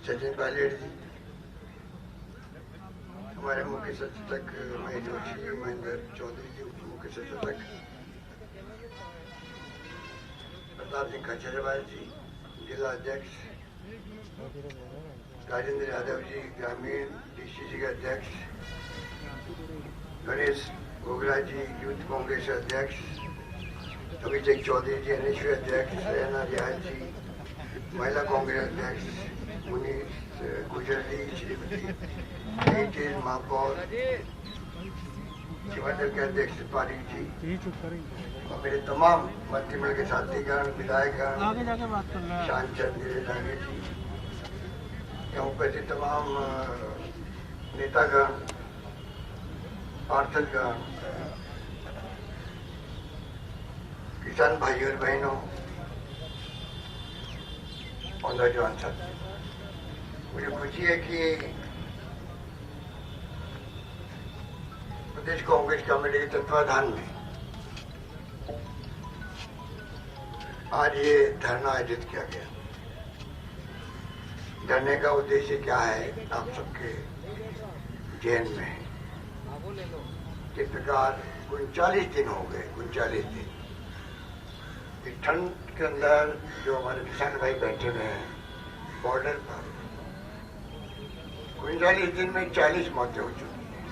सचिन पायलट जी, हमारे मुख्य सचेतक महेश जोशी, महेंद्र चौधरी जी उप मुख्य सचेतक, प्रताप सिंह खचरवाल जी जिला अध्यक्ष, राजेंद्र यादव जी ग्रामीण डीसीसी के अध्यक्ष, गणेश गोगरा जी यूथ कांग्रेस अध्यक्ष, अभिषेक चौधरी जी एनएसयू अध्यक्ष, रेना रियाज जी महिला कांग्रेस अध्यक्ष, मुनीष गुजर जी श्रीमती महापौर, शिवंदर के अध्यक्ष पारिक जी और मेरे तमाम मंत्रिमंडल के साथीगण, विधायकगण, सांसद लागे जी, यहाँ उपस्थित तमाम नेतागण, पार्षदगण, किसान भाइयों और बहनों और नौजवान साथी, मुझे खुशी है कि प्रदेश कांग्रेस कमेटी के तत्वाधान में आज ये धरना आयोजित किया गया। धरने का उद्देश्य क्या है आप सबके जहन में है। इस प्रकार 39 दिन हो गए, 39 दिन इस ठंड के अंदर जो हमारे किसान भाई बैठे हुए हैं बॉर्डर पर, 39 दिन में 40 मौतें हो चुकी हैं।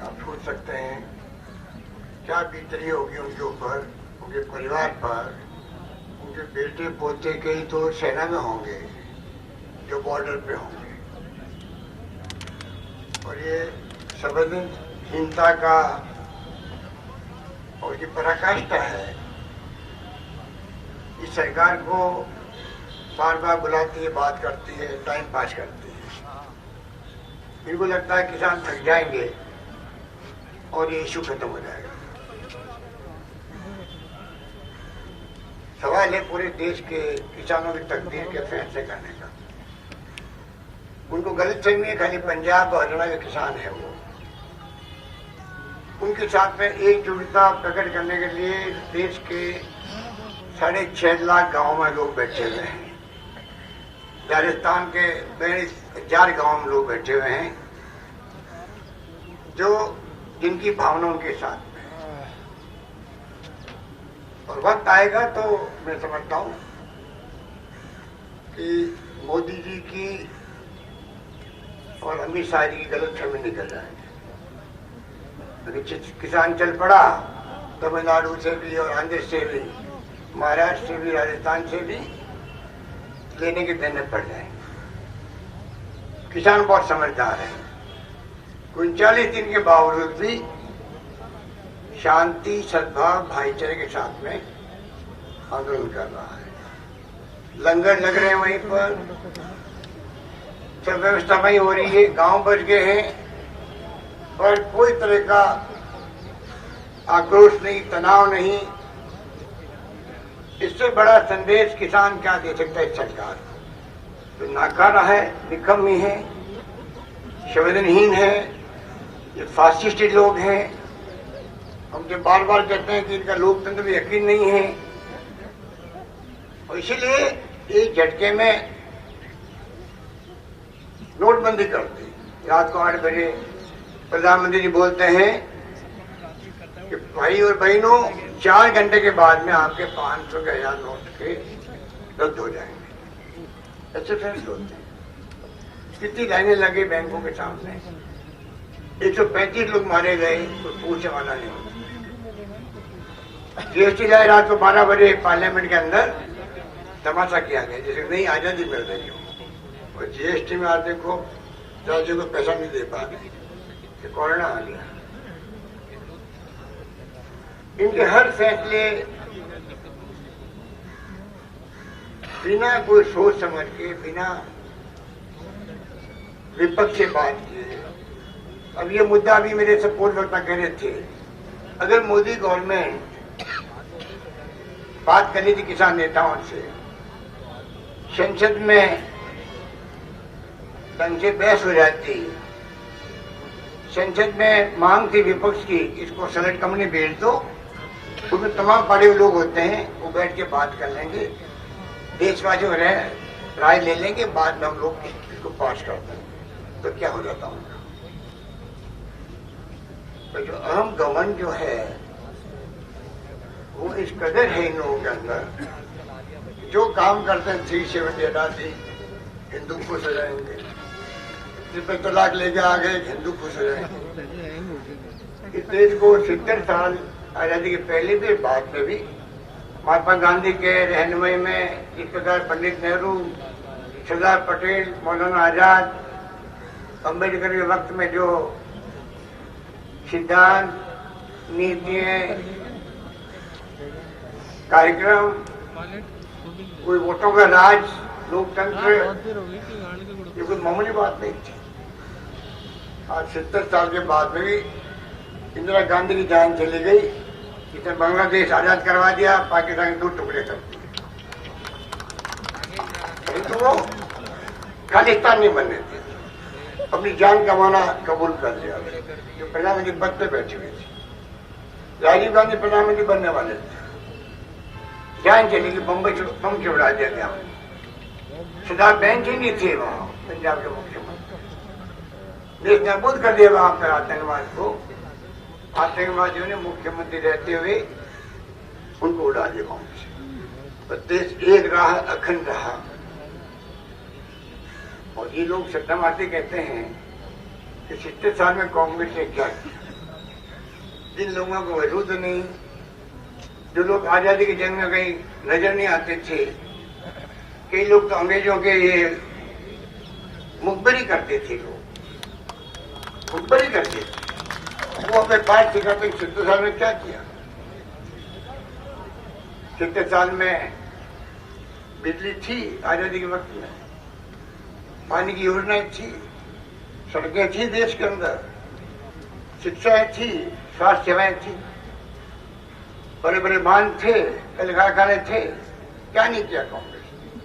आप सोच सकते हैं क्या बीतरी होगी उनके ऊपर, उनके परिवार पर। उनके बेटे पोते कई तो सेना में होंगे जो बॉर्डर पे होंगे, और ये संवेदनहीनता का और ये पराकाष्ठा है। इस सरकार को बार बार बुलाती है, बात करती है, टाइम पास करती है। इनको लगता है किसान थक जाएंगे और ये इशू खत्म हो जाएगा। सवाल है पूरे देश के किसानों की तकदीर के फैसले करने का। उनको गलतफहमी है खाली पंजाब और हरियाणा के किसान है वो। उनके साथ में एकजुटता प्रकट करने के लिए देश के 6.5 लाख गाँव में लोग बैठे हुए हैं। राजस्थान के 42,000 गाँव में लोग बैठे हुए हैं जो जिनकी भावना उनके साथ में। और वक्त आएगा तो मैं समझता हूँ कि मोदी जी की और अमित शाह जी की गलतफहमी निकल जाएगी। किसान चल पड़ा तमिलनाडु से भी और आंध्र से भी, महाराष्ट्र से भी, राजस्थान से भी लेने के देने पड़ जाएंगे। किसान बहुत समझदार है। 39 दिन के बावजूद भी शांति, सद्भाव, भाईचारे के साथ में आंदोलन कर रहा है। लंगर लग रहे हैं वहीं पर, सब व्यवस्था वहीं हो रही है, गांव बच गए हैं, पर कोई तरह का आक्रोश नहीं, तनाव नहीं। इससे बड़ा संदेश किसान क्या दे सकता है? सरकार तो नाकारा है, निकम्मी है, संवेदनहीन है, ये फासिस्ट लोग हैं। हम जो बार बार कहते हैं कि इनका लोकतंत्र में यकीन नहीं है, और इसीलिए एक झटके में नोटबंदी कर दी। रात को 8 बजे प्रधानमंत्री जी बोलते हैं कि भाई और बहनों 4 घंटे के बाद में आपके 500 के 1000 नोट के रद्द हो जाएंगे। ऐसे फैसले होते हैं। कितनी लाइनें लगे बैंकों के सामने, 135 लोग मारे गए, कोई पूछने वाला नहीं होता। जीएसटी लाए रात को 12 बजे पार्लियामेंट के अंदर, तमाशा किया गया जैसे नई आजादी मिल रही हो। और जीएसटी में आप देखो राज्यों को पैसा नहीं दे पा रहे, कोरोना आ गया। इनके हर फैसले बिना कोई सोच समझ के, बिना विपक्ष से बात किए। अब ये मुद्दा भी मेरे सपोर्ट वक्ता कह रहे थे, अगर मोदी गवर्नमेंट बात करनी थी किसान नेताओं से, संसद में ढंग से बहस हो जाती, संसद में मांग थी विपक्ष की इसको सेलेक्ट कमेटी भेज दो, उसमें तमाम पढ़े हुए लोग होते हैं, वो बैठ के बात कर लेंगे, देशवासियों राय ले लेंगे, बाद में हम लोग इसको पास कर देंगे, तो क्या हो जाता उनका। तो जो अहम घमंड जो है वो इस कदर है इन लोगों के अंदर, जो काम करते हैं 370 हटा दी, हिंदू खुश हो जाएंगे, जिसमें तलाक लेके आ गए हिंदू खुश हो जाएंगे। इस देश को 70 साल आजादी के पहले भी बाद में भी महात्मा गांधी के रहनुमाई में इस प्रकार पंडित नेहरू, सरदार पटेल, मौलाना आजाद, अम्बेडकर के वक्त में जो सिद्धांत, नीतियां, कार्यक्रम, कोई वोटों का राज, लोकतंत्र, ये कोई मामूली बात नहीं थी। आज 70 साल के बाद में भी इंदिरा गांधी की जान चली गई, इसने बांग्लादेश आजाद करवा दिया, पाकिस्तान के 2 टुकड़े कर दिए। तो वो खालिस्तान नहीं बनने थे, अपनी जान कमाना कबूल कर लिया। जो प्रधानमंत्री पद पे बैठे हुए थे, राजीव गांधी प्रधानमंत्री बनने वाले थे, जान चली कि बम्बई बम चढ़ा दिया गया। सरदार बेंच ही नहीं थे वहां, पंजाब के मुख्यमंत्री। देश नाबूद कर दिया वहां पर आतंकवाद को। आतंकवादियों ने मुख्यमंत्री रहते हुए उनको उड़ा दिया वहां से। तो देश एक रहा, अखंड रहा। और ये लोग सट्टा मारते कहते हैं कि 70 साल में कांग्रेस ने क्या किया। जिन लोगों को वजूद नहीं, जो लोग आजादी की जंग में कहीं नजर नहीं आते थे, कई लोग तो अंग्रेजों के ये मुखबरी करते थे, लोग मुखबरी करते थे। वो अपने पाठ सिखाते 70 साल में क्या किया। 70 साल में बिजली थी आजादी के वक्त में, पानी की योजनाएं थी, सड़कें थी देश के अंदर, शिक्षाएं थी, स्वास्थ्य सेवाएं थी, बड़े बड़े बांध थे, कल कारखाने थे। क्या नहीं किया कांग्रेस ने।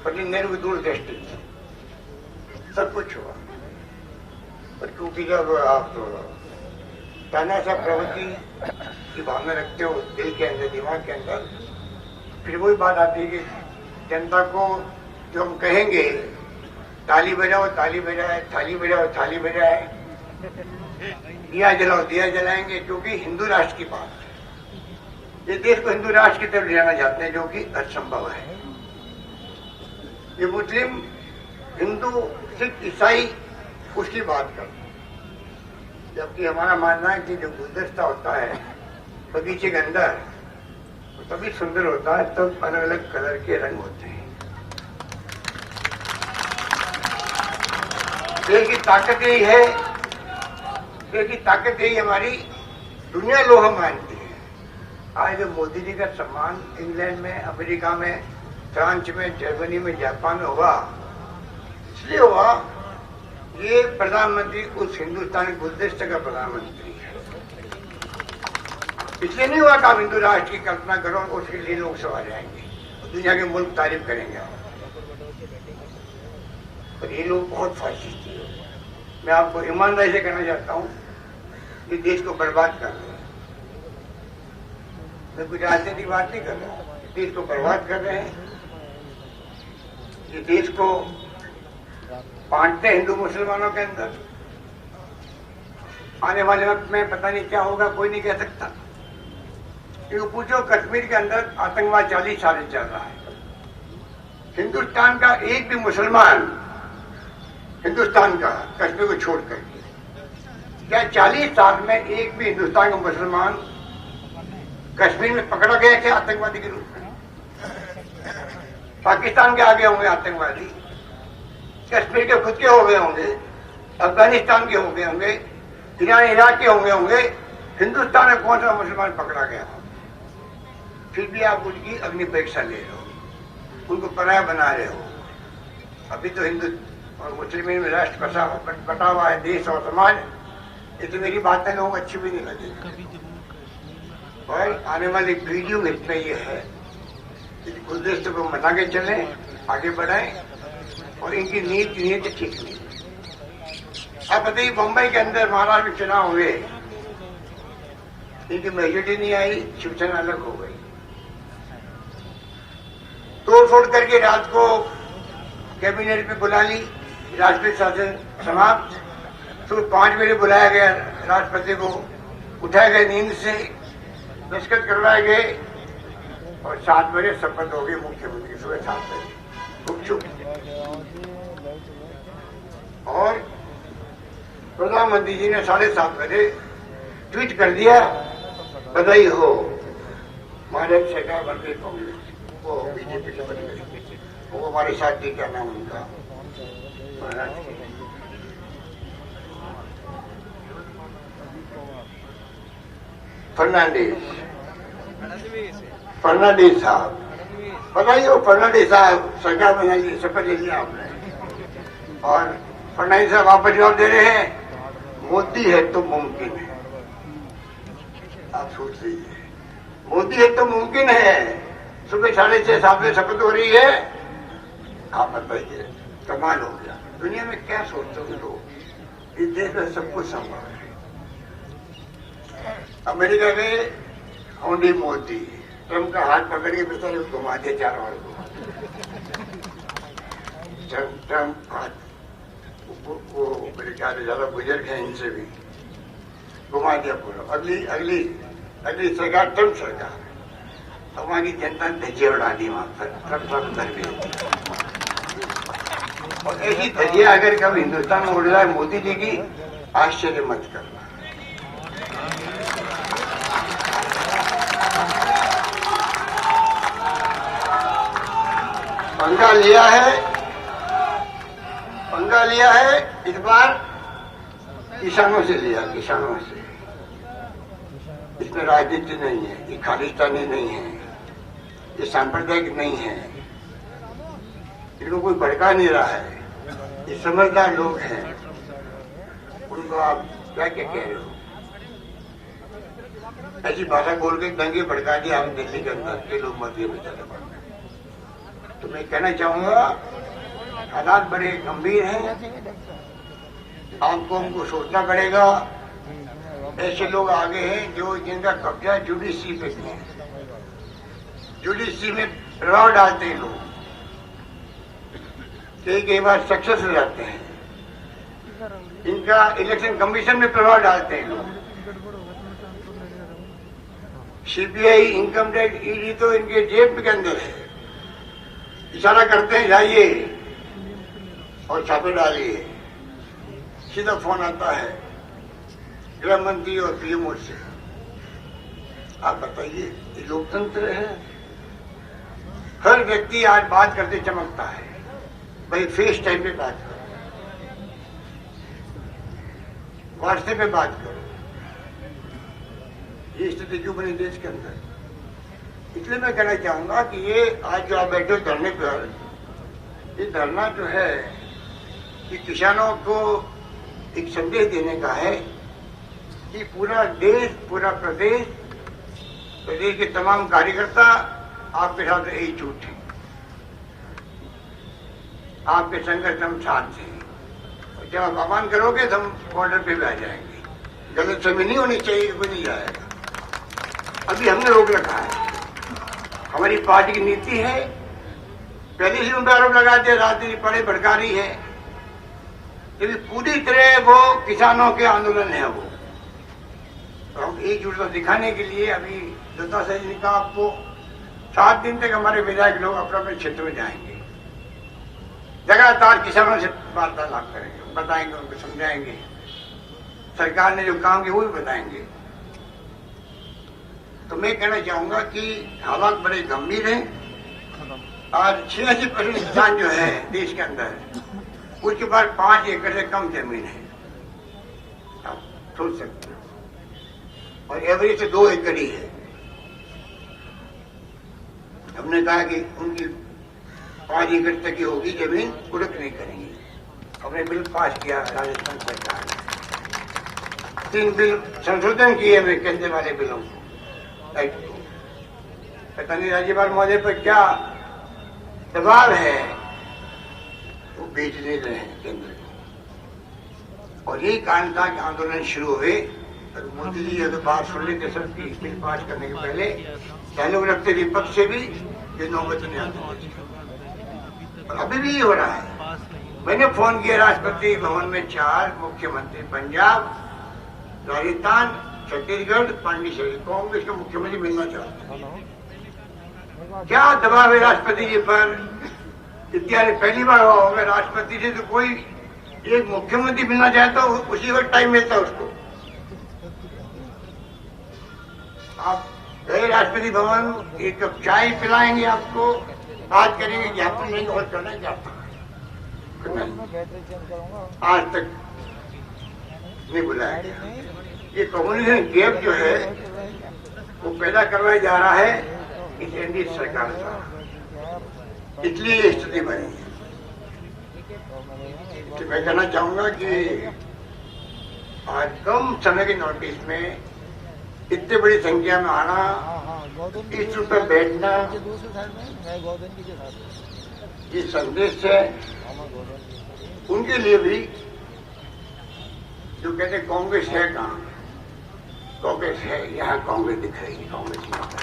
पंडित नेहरू की दूरदृष्टि थी, सब कुछ हुआ। पर क्योंकि जब आप तानाशाह प्रवृत्ति की भावना रखते हो दिल के अंदर, दिमाग के अंदर, फिर वही बात आती है कि जनता को जो हम कहेंगे ताली बजाओ ताली बजाए, थाली बजाओ थाली बजाए, दिया जलाओ दिया जलाएंगे, क्योंकि हिंदू राष्ट्र की बात है। ये देश को हिंदू राष्ट्र की तरफ ले जाना चाहते हैं, जो कि असंभव है। ये मुस्लिम, हिंदू, सिख, ईसाई उसकी बात करते हैं, जबकि हमारा मानना है कि जो गुलदस्ता होता है बगीचे के अंदर, वो तभी सुंदर होता है तब अलग अलग कलर के रंग होते हैं। देश की ताकत यही है, देश की ताकत यही हमारी दुनिया लोहा मानती है। आज जो मोदी जी का सम्मान इंग्लैंड में, अमेरिका में, फ्रांस में, जर्मनी में, जापान में हुआ, इसलिए हुआ ये प्रधानमंत्री उस हिंदुस्तानी गुलदस्ते का प्रधानमंत्री है। इसलिए नहीं हुआ कि आप हिंदू राष्ट्र की कल्पना करो, उसके लिए लोग सवाल जाएंगे, दुनिया के मुल्क तारीफ करेंगे। पर ये लोग बहुत फासिस्ट है। मैं आपको ईमानदारी से कहना चाहता हूं कि देश को बर्बाद कर रहे हैं। मैं कुछ राजनीतिक बात नहीं कर रहा, देश को बर्बाद कर रहे हैं। ये देश को बांटते हैं हिंदू मुसलमानों के अंदर। आने वाले वक्त में पता नहीं क्या होगा, कोई नहीं कह सकता। क्योंकि पूछो, कश्मीर के अंदर आतंकवाद 40 साल से चल रहा है। हिंदुस्तान का एक भी मुसलमान, हिंदुस्तान का, कश्मीर को छोड़कर, क्या 40 साल में एक भी हिंदुस्तान का मुसलमान कश्मीर में पकड़ा गया क्या आतंकवादी के रूप में? पाकिस्तान के आगे होंगे आतंकवादी, कश्मीर के खुद के हो गए होंगे, अफगानिस्तान के हो गए होंगे, ईरान इराक के होंगे। हिंदुस्तान में कौन सा मुसलमान पकड़ा गया? फिर भी आप उनकी अग्नि परीक्षा ले रहे हो, उनको पराया बना रहे हो। अभी तो हिंदू और मुस्लिम में राष्ट्र बटा हुआ है, देश और समाज। ये तो मेरी बातें लोगों को अच्छी भी नहीं लगेगी। और आने वाली पीढ़ियों में इतना ये है कि गुलदस्ते को मना के चले, आगे बढ़ाएं, और इनकी नीति ठीक नहीं। अब बताइए, मुंबई के अंदर महाराष्ट्र में चुनाव हुए, इनकी मेजोरिटी नहीं आई, शिवसेना अलग हो गई। तोड़ फोड़ करके रात को कैबिनेट में बुला ली, राष्ट्रीय शासन समाप्त। सुबह 5 बजे बुलाया गया राष्ट्रपति को, उठाए गए नींद से, दस्तखत करवाए गए और 7 बजे शपथ हो गई मुख्यमंत्री, सुबह 7 बजे गुपचुप। और प्रधानमंत्री जी ने 7:30 बजे ट्वीट कर दिया, बधाई हो महाराज सरकार बन गई कांग्रेस, वो बीजेपी से बन गई, वो हमारे साथ क्या नाम उनका महाराज फर्नांडिस साहब, बधाई हो फर्नांडिस साहब, सरकार बनाइए, शपथ ले लिया आपने। और फर्नांडिस साहब वापस जवाब दे रहे हैं, मोदी है तो मुमकिन है। आप सोच लीजिए, मोदी है तो मुमकिन है। सुबह 6:30-7 बजे शपथ हो रही है। आप बताइए, कमाल हो गया। दुनिया में क्या सोचते हो लोग, इस देश में सब कुछ संभव है। अमेरिका में होंडी मोदी ट्रम्प का हाथ पकड़ के बेचारे घुमा दिया 4 बार को। ट्रम्प हाथ वो मेरे ख्याल से ज्यादा बुजुर्ग है इनसे भी, घुमा दिया पूरा। अगली सरकार ट्रम्प सरकार, हमारी जनता ने धज्जिया उड़ा दी वहां पर, ट्रम्प कर गई। और ऐसी धज्जिया अगर कभी हिंदुस्तान में उड़ जाए मोदी जी की, आश्चर्य मत करना। पंगा लिया है इस बार किसानों से लिया, किसानों से। इसमें राजनीति नहीं है, ये खालिस्तानी नहीं है, ये सांप्रदायिक नहीं है, इनको कोई भड़का नहीं रहा है, ये समझदार लोग हैं। उनको आप क्या क्या कह रहे हो? ऐसी भाषा बोल के दंगे भड़का दिया हम दिल्ली के अंदर के लोग मध्य में चले पड़ गए। तो मैं कहना चाहूंगा, हालात बड़े गंभीर हैं, आपको हमको सोचना पड़ेगा। ऐसे लोग आगे हैं जो जिनका कब्जा जुडिशरी पे है, जुडिशरी में प्रभाव डालते हैं लोग, कई बार सक्सेस हो जाते हैं। इनका इलेक्शन कमीशन में प्रभाव डालते हैं लोग। सीबीआई, इनकम टैक्स, ईडी तो इनके जेब के अंदर है, इशारा करते हैं जाइए और छापे डालिए। सीधा फोन आता है गृह मंत्री और पीएमओ से। आप बताइए, ये लोकतंत्र है? हर व्यक्ति आज बात करते चमकता है, भाई फेस टाइम पे बात करो, व्हाट्सएप पे बात करो। ये स्थिति क्यों बनी देश के अंदर? इसलिए मैं कहना चाहूंगा कि ये आज जो आप बैठे हो धरने पर, ये धरना जो है कि किसानों को एक संदेश देने का है कि पूरा देश, पूरा प्रदेश के तमाम कार्यकर्ता आपके साथ एकजुट हैं, आपके संघर्ष हम साथ हैं। और जब आप अपमान करोगे तो हम बॉर्डर पे भी आ जाएंगे। गलत समय नहीं होनी चाहिए, कोई नहीं जाएगा। अभी हमने रोक रखा है, हमारी पार्टी की नीति है। पहले से उन पर आरोप लगाते राजनीति बड़े भड़का रही है, लेकिन पूरी तरह वो किसानों के आंदोलन है वो। तो हम एकजुटता दिखाने के लिए अभी दत्ता सही ने कहा आपको 7 दिन तक हमारे विधायक लोग अपने अपने क्षेत्र में जाएंगे, लगातार किसानों से वार्तालाप करेंगे, बताएंगे, उनको समझाएंगे, सरकार ने जो काम किया वो भी बताएंगे। तो मैं कहना चाहूंगा कि हालात बड़े गंभीर हैं। आज 86% किसान जो है देश के अंदर, उसके पास 5 एकड़ से कम जमीन है, आप सोच सकते हो, और एवरेज से 2 एकड़ ही है। हमने कहा कि उनकी 5 एकड़ तक की होगी जमीन, कुड़क नहीं करेंगे। हमने बिल पास किया राजस्थान सरकार ने, 3 बिल संशोधन किए हुए केंद्र वाले बिलों को, पता नहीं राज्यपाल महोदय पर क्या दबाव है, वो बेच नहीं रहे हैं केंद्र को। और यही कारण था कि आंदोलन शुरू हुए। और मोदी जी अगर बात सुन लेते सबकी बिल पास करने के पहले, डायलॉग रखते विपक्ष से भी ये नौबत नहीं आती। और अभी भी ये हो रहा है। मैंने फोन किया राष्ट्रपति भवन में 4 मुख्यमंत्री, पंजाब, राजस्थान, छत्तीसगढ़, पांडिचेरी, कांग्रेस के मुख्यमंत्री मिलना चाहते हैं। क्या दबाव है राष्ट्रपति जी पर? इतिहास पहली बार हुआ होगा राष्ट्रपति से तो कोई एक मुख्यमंत्री मिलना चाहता हो उसी वक्त टाइम मिलता उसको। आप गए राष्ट्रपति भवन, एक कप चाय पिलाएंगे आपको, बात करेंगे यहाँ पर नहीं और करना चाहता, आज तक नहीं बुलाया गया। ये कम्युनिकेशन गैप जो है वो पैदा करवाया जा रहा है इस एनडीए सरकार द्वारा, इसलिए ये स्थिति बनी है। तो मैं कहना चाहूंगा कि आज कम समय के नोटिस में इतनी बड़ी संख्या में आना, इस पर बैठना, ये संदेश है उनके लिए भी जो कहते कांग्रेस है कहाँ, कांग्रेस है यहाँ, कांग्रेस दिख रही है, कांग्रेस यहाँ पर।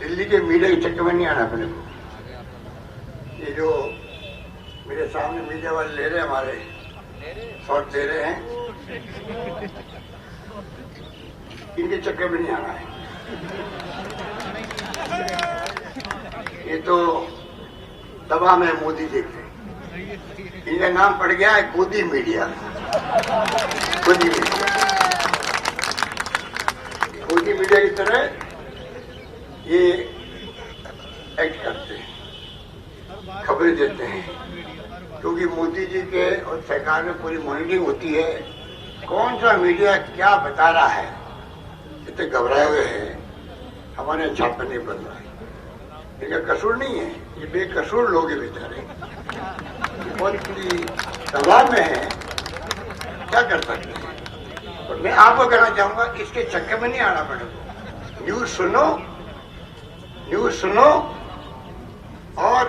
दिल्ली के मीडिया के चक्कर में नहीं आना अपने को। ये जो मेरे सामने मीडिया वाले ले रहे हैं, हमारे शॉट दे रहे हैं, इनके चक्कर में नहीं आना है। ये तो दबा में मोदी देख रहे, इनका नाम पड़ गया है गोदी मीडिया। गोदी मीडिया, गोदी मीडिया की तरह ये एक्ट करते हैं, खबरें देते हैं, क्योंकि मोदी जी के और सरकार में पूरी मॉनिटरिंग होती है। कौन सा मीडिया क्या बता रहा है, इतने घबराए हुए हैं, हमारे छापा नहीं बन रहा है। इनका कसूर नहीं है, ये बेकसूर लोग हैं बेचारे, बहुत दबाव में है, क्या कर सकते हैं। और मैं आपको कहना चाहूंगा इसके चक्कर में नहीं आना पड़ेगा। न्यूज सुनो और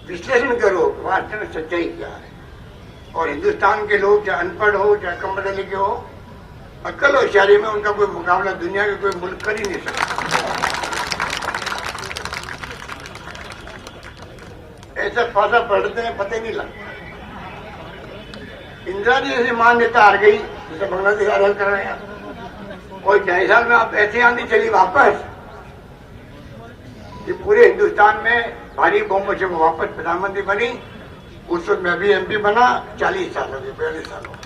विश्लेषण करो वास्तव में सच्चाई क्या है। और हिंदुस्तान के लोग चाहे अनपढ़ हो चाहे कम पढ़े लिखे हो, अक्ल और होशियारी में उनका कोई मुकाबला दुनिया के कोई मुल्क कर ही नहीं सकता। ऐसा फासा पढ़ते हैं पता ही नहीं लगता। इंदिरा जी जैसी मान्यता हार गई, जैसे बांग्लादेश अलग कर रहे हैं, और 2.5 साल में आप ऐसे आंधी चली वापस कि पूरे हिंदुस्तान में भारी बहुमत से वापस प्रधानमंत्री बनी। उस वक्त मैं भी एमपी बना, 40 साल हो गए, 42 साल हो गए।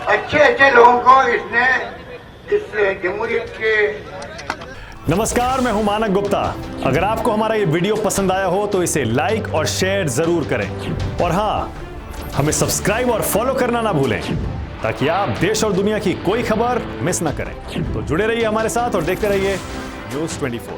अच्छे लोगों को इसने इस जमहूरियत के। नमस्कार, मैं हूं मानक गुप्ता। अगर आपको हमारा ये वीडियो पसंद आया हो तो इसे लाइक और शेयर जरूर करें, और हाँ, हमें सब्सक्राइब और फॉलो करना ना भूलें ताकि आप देश और दुनिया की कोई खबर मिस ना करें। तो जुड़े रहिए हमारे साथ और देखते रहिए News 24।